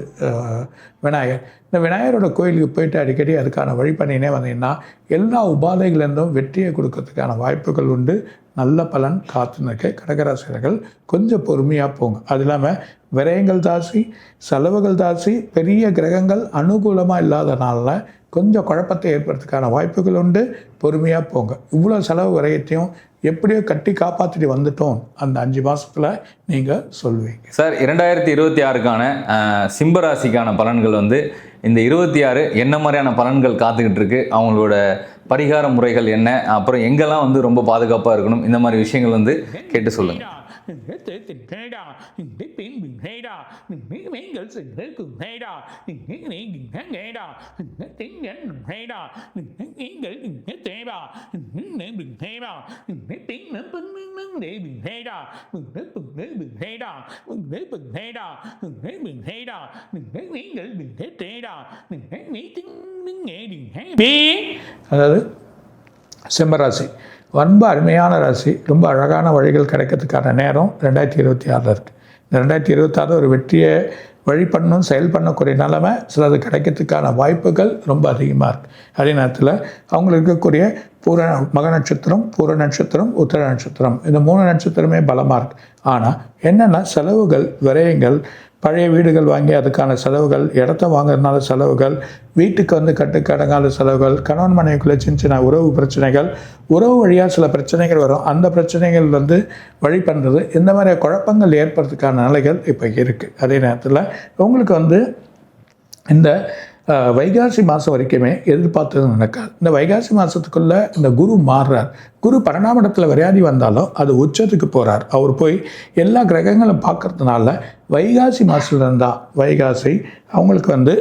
Speaker 3: விநாயகர், இந்த விநாயகரோட கோயிலுக்கு போயிட்டு அடிக்கடி அதுக்கான வழி பண்ணினே வந்தீங்கன்னா எல்லா உபாதைகளிலிருந்தும் வெற்றியை கொடுக்கறதுக்கான வாய்ப்புகள் உண்டு. நல்ல பலன் காத்துனுக்கு. கடகராசிரியர்கள் கொஞ்சம் பொறுமையாக போங்க. அது இல்லாமல் விரயங்கள் தாசி, செலவுகள் தாசி, பெரிய கிரகங்கள் அனுகூலமாக இல்லாதனால கொஞ்சம் குழப்பத்தை ஏற்படுறதுக்கான வாய்ப்புகள் உண்டு. பொறுமையாக போங்க. இவ்வளோ செலவு விரயத்தையும் எப்படியோ கட்டி காப்பாற்றிட்டு வந்துட்டோம் அந்த 5 மாதத்தில் நீங்கள் சொல்லுவீங்க.
Speaker 2: சார், 2026க்கான சிம்மராசிக்கான பலன்கள் வந்து இந்த 26 என்ன மாதிரியான பலன்கள் காத்துக்கிட்டு இருக்கு, அவங்களோட பரிகார முறைகள் என்ன, அப்புறம் எங்கெல்லாம் வந்து ரொம்ப பாதுகாப்பாக இருக்கணும், இந்த மாதிரி விஷயங்கள் வந்து கேட்டு சொல்லுங்கள்.
Speaker 3: அதாவது சிம்மராசி ரொம்ப அருமையான ராசி. ரொம்ப அழகான வழிகள் கிடைக்கிறதுக்கான நேரம் 2026 இருக்குது. இந்த 2026 ஒரு வெற்றியை வழி பண்ணணும், செயல் பண்ணக்கூடிய நிலைமை சிலது கிடைக்கிறதுக்கான வாய்ப்புகள் ரொம்ப அதிகமாக இருக்குது. அதே நேரத்தில் அவங்களுக்கு இருக்கக்கூடிய மக நட்சத்திரம், பூர நட்சத்திரம், உத்திர நட்சத்திரம், இந்த 3 நட்சத்திரமே பலமாக இருக்குது. ஆனால் என்னென்னா செலவுகள், விரயங்கள், பழைய வீடுகள் வாங்கி அதுக்கான செலவுகள், இடத்த வாங்குறதுனால செலவுகள், வீட்டுக்கு வந்து கட்டுக்கடங்காத செலவுகள், கணவன் மனைவிக்குள்ளே சின்ன சின்ன உறவு பிரச்சனைகள், உறவு வழியாக சில பிரச்சனைகள் வரும். அந்த பிரச்சனைகள் வந்து வழி பண்ணுறது, இந்த மாதிரி குழப்பங்கள் ஏற்படுறதுக்கான நிலைகள் இப்போ இருக்குது. அதே நேரத்தில் உங்களுக்கு வந்து இந்த வைகாசி மாதம் வரைக்குமே எதிர்பார்த்தது நடக்காது. இந்த வைகாசி மாதத்துக்குள்ளே இந்த குரு மாறுறார். குரு 12ஆம் இடத்துல விரையாதி வந்தாலும் அது உச்சத்துக்கு போகிறார். அவர் போய் எல்லா கிரகங்களும் பார்க்கறதுனால வைகாசி மாதத்துல இருந்தால் வைகாசி அவங்களுக்கு வந்து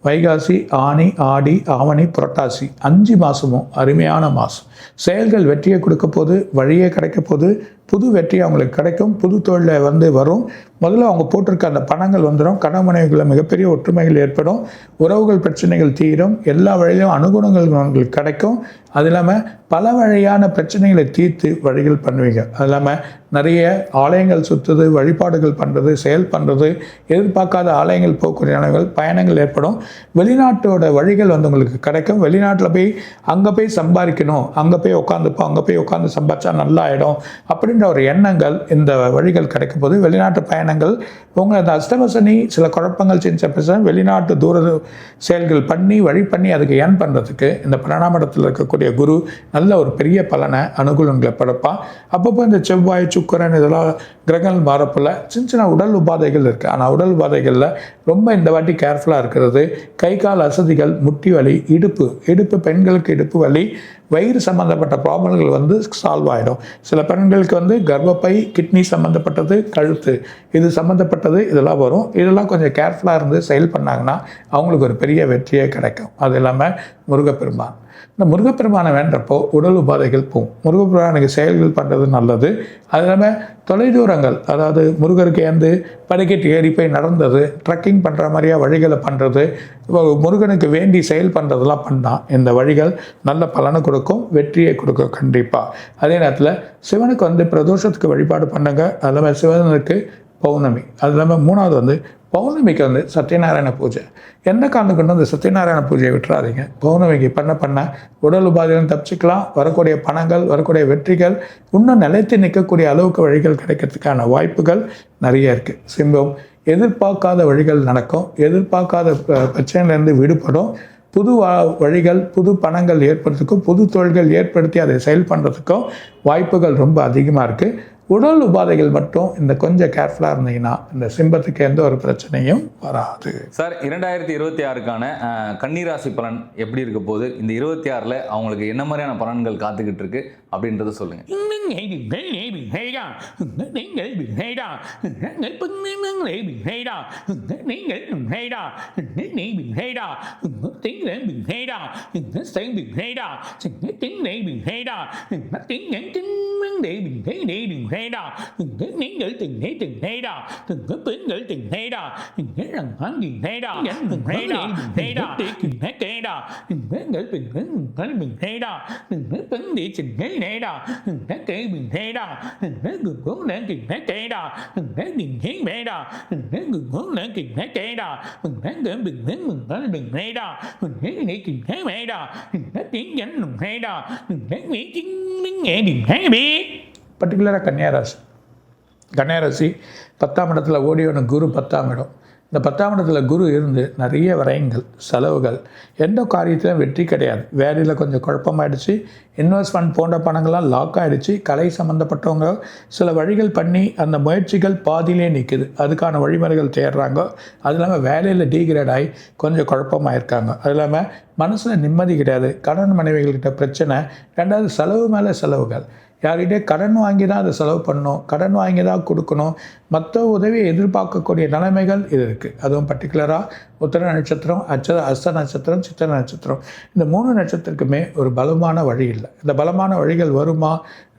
Speaker 3: வைகாசி, ஆனி, ஆடி, ஆவணி, புரட்டாசி 5 மாதமும் அருமையான மாதம். செயல்கள் வெற்றியை கொடுக்க போது, வழியே கிடைக்க போது, புது வெற்றி அவங்களுக்கு கிடைக்கும். புது தொழிலில் வந்து வரும். முதல்ல அவங்க போட்டிருக்க அந்த பணங்கள் வந்துடும். கணவன் மனைவிக்குள்ள மிகப்பெரிய ஒற்றுமைகள் ஏற்படும். உறவுகள் பிரச்சனைகள் தீரும். எல்லா வழியிலும் அனுகுணங்கள் அவங்களுக்கு கிடைக்கும். அது இல்லாமல் பல வழியான பிரச்சனைகளை தீர்த்து வழிகள் பண்ணுவீங்க. அது இல்லாமல் நிறைய ஆலயங்கள் சுற்றுறது, வழிபாடுகள் பண்ணுறது, செயல் பண்ணுறது, எதிர்பார்க்காத ஆலயங்கள் போக்குவரத்து பயணங்கள் ஏற்படும். வெளிநாட்டோட வழிகள் வந்து உங்களுக்கு கிடைக்கும். வெளிநாட்டில் போய் அங்கே போய் சம்பாதிக்கணும், அங்கே போய் உட்காந்துப்போம், அங்கே போய் உட்காந்து சம்பாதிச்சா நல்லா ஆகிடும் அப்படின்ற ஒரு எண்ணங்கள் இந்த வழிகள் கிடைக்கும் போது வெளிநாட்டு பயணங்கள் உங்கள் அந்த அஷ்டமசனி சில குழப்பங்கள் செஞ்ச பிரச்சனை வெளிநாட்டு தூர செயல்கள் பண்ணி வழி பண்ணி அதுக்கு ஏன் பண்ணுறதுக்கு இந்த 12ஆம் இடத்துல இருக்கக்கூடிய குரு நல்ல ஒரு பெரிய பலனை அனுகூலங்களை படைப்பான். அப்பப்போ இந்த செவ்வாய், சுக்கிரன் இதெல்லாம் கிரகங்கள் மாறப்பில் சின்ன சின்ன உடல் உபாதைகள் இருக்குது. ஆனால் உடல் உபாதைகளில் ரொம்ப இந்த வாட்டி கேர்ஃபுல்லாக இருக்கிறது. கை கால் அசதிகள், முட்டி வலி, இடுப்பு பெண்களுக்கு இடுப்பு வலி, வயிறு சம்மந்தப்பட்ட ப்ராப்ளங்கள் வந்து சால்வ் ஆகிடும். சில பெண்களுக்கு வந்து கர்ப்பப்பை, கிட்னி சம்மந்தப்பட்டது, கழுத்து இது சம்மந்தப்பட்டது இதெல்லாம் வரும். இதெல்லாம் கொஞ்சம் கேர்ஃபுல்லாக இருந்து செயல் பண்ணாங்கன்னா அவங்களுக்கு ஒரு பெரிய வெற்றியே கிடைக்கும். அது இல்லாமல் முருகப்பெருமான், இந்த முருகப்பெருமானை வேண்டப்போ உடல் உபாதைகள் போகும். முருகப்பெருமானுக்கு செயல்கள் பண்ணுறது நல்லது. அது இல்லாமல் தொலைதூரங்கள், அதாவது முருகருக்கு ஏந்து படிக்கட்டு ஏறி போய் நடந்தது, ட்ரக்கிங் பண்ணுற மாதிரியா வழிகளை பண்ணுறது, முருகனுக்கு வேண்டி செயல் பண்ணுறதெல்லாம் பண்ணால் இந்த வழிகள் நல்ல பலனை கொடுக்கும், வெற்றியை கொடுக்கும் கண்டிப்பாக. அதே நேரத்தில் சிவனுக்கு வந்து பிரதோஷத்துக்கு வழிபாடு பண்ணுங்க. அது இல்லாமல் சிவனுக்கு பௌர்ணமி, அது இல்லாமல் 3வது வந்து பௌர்ணமிக்கு வந்து சத்யநாராயண பூஜை. எந்த காரணம் கொண்டு அந்த சத்யநாராயண பூஜையை விட்டுறாதீங்க. பௌர்ணமிக்கு பண்ண உடல் உபாதைகளும் தப்பிச்சுக்கலாம். வரக்கூடிய பணங்கள், வரக்கூடிய வெற்றிகள் இன்னும் நிலைத்து நிற்கக்கூடிய அளவுக்கு வழிகள் கிடைக்கிறதுக்கான வாய்ப்புகள் நிறைய இருக்குது. சிம்பம் எதிர்பார்க்காத வழிகள் நடக்கும், எதிர்பார்க்காத பிரச்சனையிலேருந்து விடுபடும், புது வழிகள், புது பணங்கள் ஏற்படுறதுக்கும், புது தொழில்கள் ஏற்படுத்தி அதை செயல் பண்ணுறதுக்கும் வாய்ப்புகள் ரொம்ப அதிகமாக இருக்குது. உடல் உபாதைகள் மட்டும் இந்த கொஞ்சம் கேர்ஃபுல்லாக இருந்தீங்கன்னா இந்த சிம்பத்துக்கு எந்த ஒரு பிரச்சனையும் வராது.
Speaker 2: சார், 2026க்கான கன்னிராசி பலன் எப்படி இருக்க போகுது? இந்த 26ல் அவங்களுக்கு என்ன மாதிரியான பலன்கள் காத்துக்கிட்டு இருக்கு அப்படின்றத சொல்லுங்க.
Speaker 3: நீங்கள் பர்டிகுலராக கன்னியாராசி 10ஆம் இடத்துல ஓடியோன குரு 10ஆம் இடம். இந்த 10ஆம் இடத்துல குரு இருந்து நிறைய விரயங்கள், செலவுகள், எந்த காரியத்திலும் வெற்றி கிடையாது. வேலையில் கொஞ்சம் குழப்பமாயிடுச்சு, இன்வெஸ்ட்மெண்ட் போன்ற பணங்கள்லாம் லாக் ஆகிடுச்சு. கலை சம்மந்தப்பட்டவங்க சில வழிகள் பண்ணி அந்த முயற்சிகள் பாதியிலே நிற்குது, அதுக்கான வழிமுறைகள் தேடுறாங்க. அது இல்லாமல் வேலையில் டீக்ரேட் ஆகி கொஞ்சம் குழப்பமாயிருக்காங்க. அது இல்லாமல் மனசில் நிம்மதி கிடையாது, கடன் மனைவிகள்கிட்ட பிரச்சனை. ரெண்டாவது செலவு மேலே செலவுகள், யார்கிட்டே கடன் வாங்கி தான் அதை செலவு பண்ணணும், கடன் வாங்கி தான் கொடுக்கணும், மற்ற உதவியை எதிர்பார்க்கக்கூடிய நிலைமைகள் இது இருக்குது. அதுவும் பர்டிகுலராக உத்திர நட்சத்திரம், அஸ்த நட்சத்திரம், சித்திர நட்சத்திரம், இந்த 3 நட்சத்திரத்துக்குமே ஒரு பலமான வழி இல்லை. இந்த பலமான வழிகள் வருமா,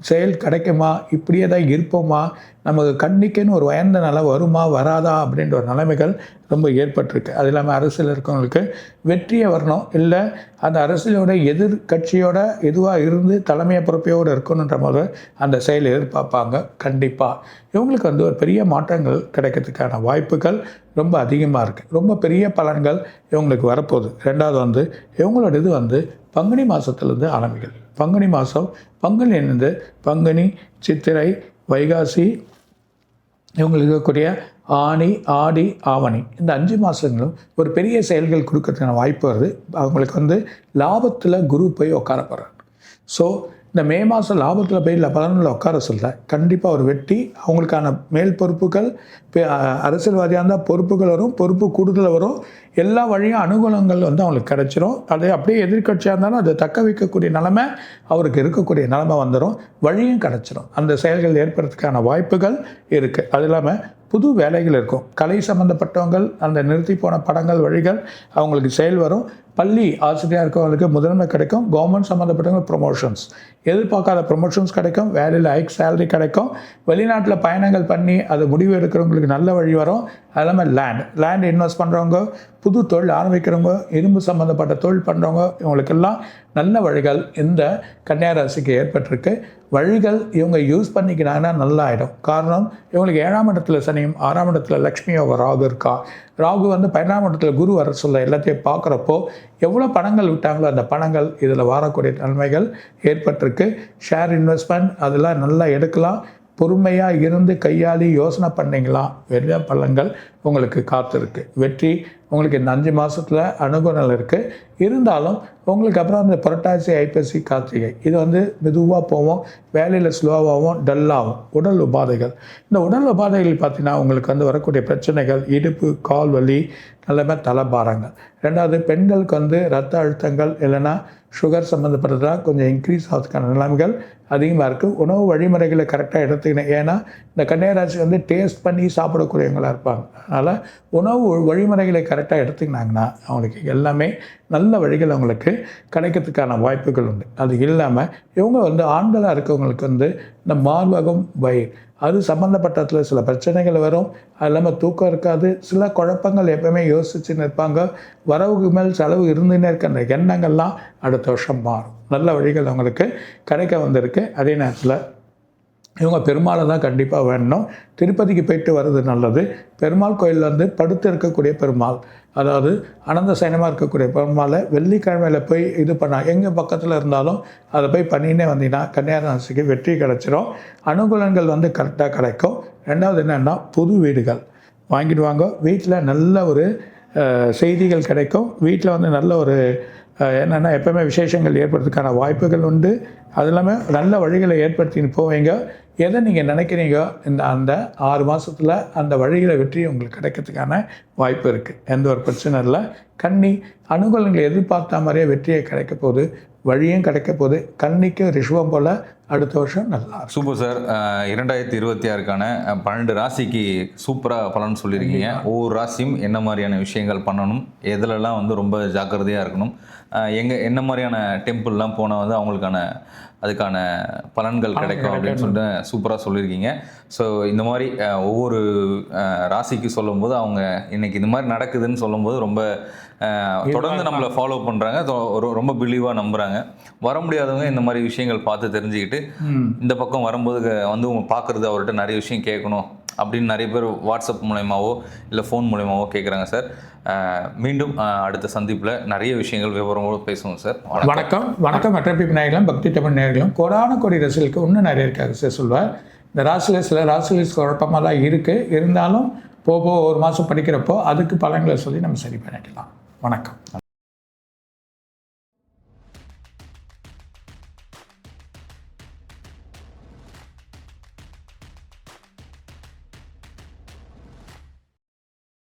Speaker 3: செயல் கிடைக்குமா, இப்படியே தான் இருப்போமா, நமக்கு கண்ணிக்குன்னு ஒரு உயர்ந்த நிலை வருமா வராதா அப்படின்ற ஒரு நிலைமைகள் ரொம்ப ஏற்பட்டிருக்கு. அது இல்லாமல் அரசியல் இருக்கவங்களுக்கு வெற்றியை வரணும், இல்லை அந்த அரசியலோட எதிர்கட்சியோட எதுவாக இருந்து தலைமையை பொறுப்பையோடு இருக்கணுன்ற போது அந்த செயல் எதிர்பார்ப்பாங்க. கண்டிப்பாக இவங்களுக்கு ஒரு பெரிய மாற்றங்கள் கிடைக்கிறதுக்கான வாய்ப்புகள் ரொம்ப அதிகமாக இருக்குது. ரொம்ப பெரிய பலன்கள் இவங்களுக்கு வரப்போகுது. ரெண்டாவது இவங்களோட இது பங்குனி மாதத்துலேருந்து ஆரம்பிக்குது. பங்குனி மாதம், பங்குனிலேருந்து பங்குனி, சித்திரை, வைகாசி, இவங்களுக்கு இருக்கக்கூடிய ஆனி, ஆடி, ஆவணி, இந்த 5 மாதங்களும் ஒரு பெரிய செயல்கள் கொடுக்கறதுக்கான வாய்ப்பு வருது. அவங்களுக்கு லாபத்தில் குரு போய் உட்கார போகிறார். ஸோ இந்த மே மாதம் லாபத்தில் போய் பலனில் உட்கார சொல்ல கண்டிப்பாக ஒரு வெற்றி. அவங்களுக்கான மேல் பொறுப்புகள், அரசியல்வாதியாக இருந்தால் பொறுப்புகள் வரும், பொறுப்பு கூடுதல் வரும், எல்லா வழியும் அனுகூலங்கள் அவங்களுக்கு கிடைச்சிரும். அது அப்படியே எதிர்கட்சியாக இருந்தாலும் அதை தக்க வைக்கக்கூடிய நிலைமை அவருக்கு இருக்கக்கூடிய நிலைமை வந்துடும், வழியும் கிடச்சிரும். அந்த செயல்கள் ஏற்படுறதுக்கான வாய்ப்புகள் இருக்குது. அது இல்லாமல் புது வேலைகள் இருக்கும். கலை சம்மந்தப்பட்டவங்க அந்த நிறுத்தி போன படங்கள், வழிகள் அவங்களுக்கு செயல் வரும். பள்ளி ஆசிரியராக இருக்கவங்களுக்கு முதன்மை கிடைக்கும். கவர்மெண்ட் சம்மந்தப்பட்டவங்க ப்ரொமோஷன்ஸ், எதிர்பார்க்காத ப்ரொமோஷன்ஸ் கிடைக்கும். வேலையில் ஹைக் சேலரி கிடைக்கும். வெளிநாட்டில் பயணங்கள் பண்ணி அது முடிவு எடுக்கிறவங்களுக்கு நல்ல வழி வரும். அது இல்லாமல் லேண்ட் இன்வெஸ்ட் பண்ணுறவங்க, புது தொழில் ஆரம்பிக்கிறவங்க, இரும்பு சம்மந்தப்பட்ட தொழில் பண்ணுறவங்க, இவங்களுக்கெல்லாம் நல்ல வழிகள் இந்த கன்னியாராசிக்கு ஏற்பட்டிருக்கு. வழிகள் இவங்க யூஸ் பண்ணிக்கிறாங்கன்னா நல்லா ஆகிடும். காரணம், இவங்களுக்கு 7ஆம் இடத்துல சனியும், 6ஆம் இடத்துல லக்ஷ்மி யோக ராகு இருக்கா. ராகு 12ஆம் இடத்துல குரு வர சொல்ல எல்லாத்தையும் பார்க்குறப்போ எவ்வளோ பணங்கள் விட்டாங்களோ அந்த பணங்கள் இதில் வரக்கூடிய நன்மைகள் ஏற்பட்டிருக்கு. ஷேர் இன்வெஸ்ட்மெண்ட் அதெல்லாம் நல்லா எடுக்கலாம். பொறுமையாக இருந்து கையாளி யோசனை பண்ணிங்களா, வெள்ள பலன்கள் உங்களுக்கு காத்திருக்கு. வெற்றி உங்களுக்கு இந்த 5 மாதத்தில் அனுகூலம் இருக்குது. இருந்தாலும் உங்களுக்கு அப்புறம் அந்த புரட்டாசி, ஐப்பசி, கார்த்திகை இது மெதுவாக போவோம். வேலையில் ஸ்லோவாகவும் டல்லாகும். உடல் உபாதைகள், இந்த உடல் உபாதைகள் பார்த்தீங்கன்னா உங்களுக்கு வரக்கூடிய பிரச்சனைகள், இடுப்பு, கால் வலி, நல்லமே தலைபாரங்கள். ரெண்டாவது பெண்களுக்கு ரத்த அழுத்தங்கள் இல்லைன்னா சுகர் சம்மந்தப்பட்டதாக கொஞ்சம் இன்க்ரீஸ் ஆகிறதுக்கான நிலைமைகள் அதிகமாக இருக்குது. உணவு வழிமுறைகளை கரெக்டாக எடுத்துக்கணும். ஏன்னா இந்த கன்னியாராசி டேஸ்ட் பண்ணி சாப்பிடக்கூடியவங்களாக இருப்பாங்க. அதனால் உணவு வழிமுறைகளை கரெக்டாக எடுத்துக்கினாங்கன்னா அவங்களுக்கு எல்லாமே நல்ல வழிகள் அவங்களுக்கு கிடைக்கிறதுக்கான வாய்ப்புகள் உண்டு. அது இல்லாமல் இவங்க ஆண்களாக இருக்கவங்களுக்கு இந்த மார்பகம், வயிறு அது சம்மந்தப்பட்டதில் சில பிரச்சனைகள் வரும். அது இல்லாமல் தூக்கம் இருக்காது. சில குழப்பங்கள் எப்பவுமே யோசிச்சு நிற்பாங்க. வரவுக்கு மேல் செலவு இருந்துன்னே இருக்க அந்த எண்ணங்கள்லாம் அடுத்த வருஷம் மாறும். நல்ல வழிகள் அவங்களுக்கு கிடைக்க வந்திருக்கு. அதே நேரத்தில் இவங்க பெருமாளை தான் கண்டிப்பாக வேணும். திருப்பதிக்கு போயிட்டு வர்றது நல்லது. பெருமாள் கோயிலில் படுத்து இருக்கக்கூடிய பெருமாள், அதாவது அனந்த சயனமாக இருக்கக்கூடிய பெருமாளை வெள்ளிக்கிழமையில் போய் இது பண்ணால் எங்கள் பக்கத்தில் இருந்தாலும் அதை போய் பண்ணினே வந்தீங்கன்னா கன்னியாராசிக்கு வெற்றி கிடச்சிரும். அனுகூலங்கள் கரெக்டாக கிடைக்கும். ரெண்டாவது என்னென்னா புது வீடுகள், வாங்கிட்டு வாங்க. வீட்டில் நல்ல ஒரு செய்திகள் கிடைக்கும். வீட்டில் வந்து நல்ல ஒரு என்னென்னா எப்போவுமே விசேஷங்கள் ஏற்படுறதுக்கான வாய்ப்புகள் உண்டு. அது இல்லாமல் நல்ல வழிகளை ஏற்படுத்தின்னு போவீங்க. எதை நீங்கள் நினைக்கிறீங்க அந்த 6 மாதத்தில் அந்த வழிகளை வெற்றி உங்களுக்கு கிடைக்கிறதுக்கான வாய்ப்பு இருக்குது. எந்த ஒரு பிரச்சனை இல்லை. கன்னி அனுகூலங்களை எதிர்பார்த்த மாதிரியே வெற்றியை கிடைக்க போகுது, வழியும் கிடைக்க போகுது. கன்னிக்கு ரிஷபம் போல் அடுத்த வருஷம் நல்லா இருக்கும்.
Speaker 2: Super sir. 2026க்கான 12 ராசிக்கு சூப்பராக பலன் சொல்லியிருக்கீங்க. ஒவ்வொரு ராசியும் என்ன மாதிரியான விஷயங்கள் பண்ணணும், எதுலலாம் வந்து ரொம்ப ஜாக்கிரதையாக இருக்கணும், என்ன மாதிரியான டெம்பிள்லாம் போனால் வந்து அவங்களுக்கான அதுக்கான பலன்கள் கிடைக்கும் அப்படின்னு சொல்லிட்டு சூப்பராக சொல்லியிருக்கீங்க. ஸோ இந்த மாதிரி ஒவ்வொரு ராசிக்கு சொல்லும்போது அவங்க இன்னைக்கு இந்த மாதிரி நடக்குதுன்னு சொல்லும்போது ரொம்ப தொடர்ந்து நம்மளை ஃபாலோ பண்ணுறாங்க, ரொம்ப பிலீவாக நம்புகிறாங்க. வர முடியாதவங்க இந்த மாதிரி விஷயங்கள் பார்த்து தெரிஞ்சுக்கிட்டு இந்த பக்கம் வரும்போது வந்து உங்க பார்க்குறது அவர்கிட்ட நிறைய விஷயம் கேட்கணும் அப்படின்னு நிறைய பேர் வாட்ஸ்அப் மூலயமாவோ இல்லை ஃபோன் மூலயமாவோ கேட்குறாங்க சார். மீண்டும் அடுத்த சந்திப்பில் நிறைய விஷயங்கள் விவரங்களோடு பேசுவோம் சார்.
Speaker 3: வணக்கம். வணக்கம். மற்ற நேயர்களும் பக்தி தமிழ் நேயர்களும் கோடான கோடி ரசிகளுக்கு இன்னும் நிறைய இருக்காரு சார் சொல்வார். இந்த ராசியில் சில ராசிகள் குழப்பமாக தான் இருக்குது. இருந்தாலும் போக ஒரு மாதம் படிக்கிறப்போ அதுக்கு பலன்களை சொல்லி நம்ம சரி பண்ணிக்கலாம். வணக்கம்.